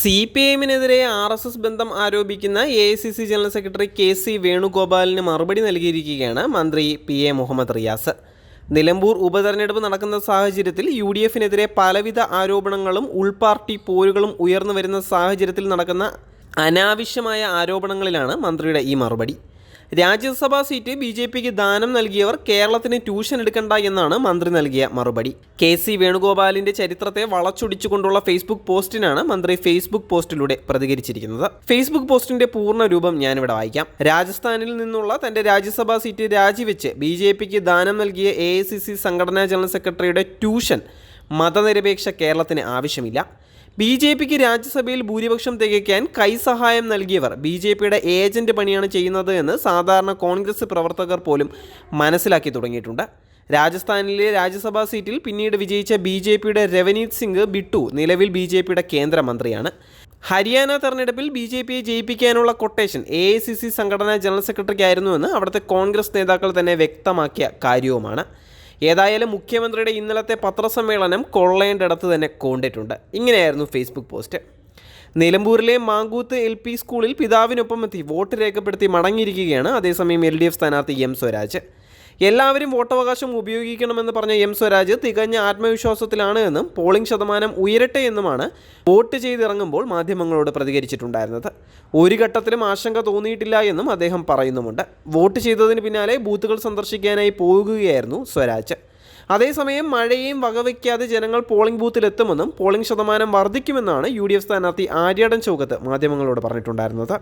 CPIഎമ്മിനെതിരെ RSS ബന്ധം ആരോപിക്കുന്ന AICC general secretary KC വേണുഗോപാലിന് മറുപടി നൽകിയിരിക്കുകയാണ് മന്ത്രി PA മുഹമ്മദ് റിയാസ്. നിലമ്പൂർ ഉപതെരഞ്ഞെടുപ്പ് നടക്കുന്ന സാഹചര്യത്തിൽ UDFനെതിരെ പലവിധ ആരോപണങ്ങളും ഉൾപാർട്ടി പോരുകളും ഉയർന്നു വരുന്ന സാഹചര്യത്തിൽ നടക്കുന്ന അനാവശ്യമായ ആരോപണങ്ങളിലാണ് മന്ത്രിയുടെ ഈ മറുപടി. രാജ്യസഭാ സീറ്റ് BJPക്ക് ദാനം നൽകിയവർ കേരളത്തിന് ട്യൂഷൻ എടുക്കണ്ട എന്നാണ് മന്ത്രി നൽകിയ മറുപടി. KC വേണുഗോപാലിന്റെ ചരിത്രത്തെ വളച്ചൊടിച്ചുകൊണ്ടുള്ള ഫേസ്ബുക്ക് പോസ്റ്റിനാണ് മന്ത്രി ഫേസ്ബുക്ക് പോസ്റ്റിലൂടെ പ്രതികരിച്ചിരിക്കുന്നത്. ഫേസ്ബുക്ക് പോസ്റ്റിന്റെ പൂർണ്ണ രൂപം ഞാനിവിടെ വായിക്കാം. രാജസ്ഥാനിൽ നിന്നുള്ള തന്റെ രാജ്യസഭാ സീറ്റ് രാജിവെച്ച് BJPക്ക് ദാനം നൽകിയ AICC സംഘടനാ ജനറൽ സെക്രട്ടറിയുടെ ട്യൂഷൻ മതനിരപേക്ഷ കേരളത്തിന് ആവശ്യമില്ല. BJPക്ക് രാജ്യസഭയിൽ ഭൂരിപക്ഷം തികയ്ക്കാൻ കൈസഹായം നൽകിയവർ BJPയുടെ ഏജന്റ് പണിയാണ് ചെയ്യുന്നത് എന്ന് സാധാരണ കോൺഗ്രസ് പ്രവർത്തകർ പോലും മനസ്സിലാക്കി തുടങ്ങിയിട്ടുണ്ട്. രാജസ്ഥാനിലെ രാജ്യസഭാ സീറ്റിൽ പിന്നീട് വിജയിച്ച BJPയുടെ രവനീത് സിംഗ് ബിട്ടു നിലവിൽ BJPയുടെ കേന്ദ്രമന്ത്രിയാണ്. ഹരിയാന തെരഞ്ഞെടുപ്പിൽ BJPയെ ജയിപ്പിക്കാനുള്ള കൊട്ടേഷൻ AICC സംഘടനാ ജനറൽ സെക്രട്ടറിക്കായിരുന്നുവെന്ന് അവിടുത്തെ കോൺഗ്രസ് നേതാക്കൾ തന്നെ വ്യക്തമാക്കിയ കാര്യവുമാണ്. ഏതായാലും മുഖ്യമന്ത്രിയുടെ ഇന്നലത്തെ പത്രസമ്മേളനം കൊള്ളേണ്ടടുത്ത് തന്നെ കൊണ്ടിട്ടുണ്ട്. ഇങ്ങനെയായിരുന്നു ഫേസ്ബുക്ക് പോസ്റ്റ്. നിലമ്പൂരിലെ മാങ്കൂത്ത് LP സ്കൂളിൽ പിതാവിനൊപ്പം എത്തി വോട്ട് രേഖപ്പെടുത്തി മടങ്ങിയിരിക്കുകയാണ് അതേസമയം LDF സ്ഥാനാർത്ഥി M സ്വരാജ്. എല്ലാവരും വോട്ടവകാശം ഉപയോഗിക്കണമെന്ന് പറഞ്ഞ M സ്വരാജ് തികഞ്ഞ ആത്മവിശ്വാസത്തിലാണ് എന്നും പോളിംഗ് ശതമാനം ഉയരട്ടെ എന്നുമാണ് വോട്ട് ചെയ്തിറങ്ങുമ്പോൾ മാധ്യമങ്ങളോട് പ്രതികരിച്ചിട്ടുണ്ടായിരുന്നത്. ഒരു ഘട്ടത്തിലും ആശങ്ക തോന്നിയിട്ടില്ല എന്നും അദ്ദേഹം പറയുന്നുമുണ്ട്. വോട്ട് ചെയ്തതിന് പിന്നാലെ ബൂത്തുകൾ സന്ദർശിക്കാനായി പോകുകയായിരുന്നു സ്വരാജ്. അതേസമയം മഴയെയും വകവയ്ക്കാതെ ജനങ്ങൾ പോളിംഗ് ബൂത്തിലെത്തുമെന്നും പോളിംഗ് ശതമാനം വർദ്ധിക്കുമെന്നാണ് UDF സ്ഥാനാർത്ഥി ആര്യാടൻ ചൗക്കത്ത് മാധ്യമങ്ങളോട് പറഞ്ഞിട്ടുണ്ടായിരുന്നത്.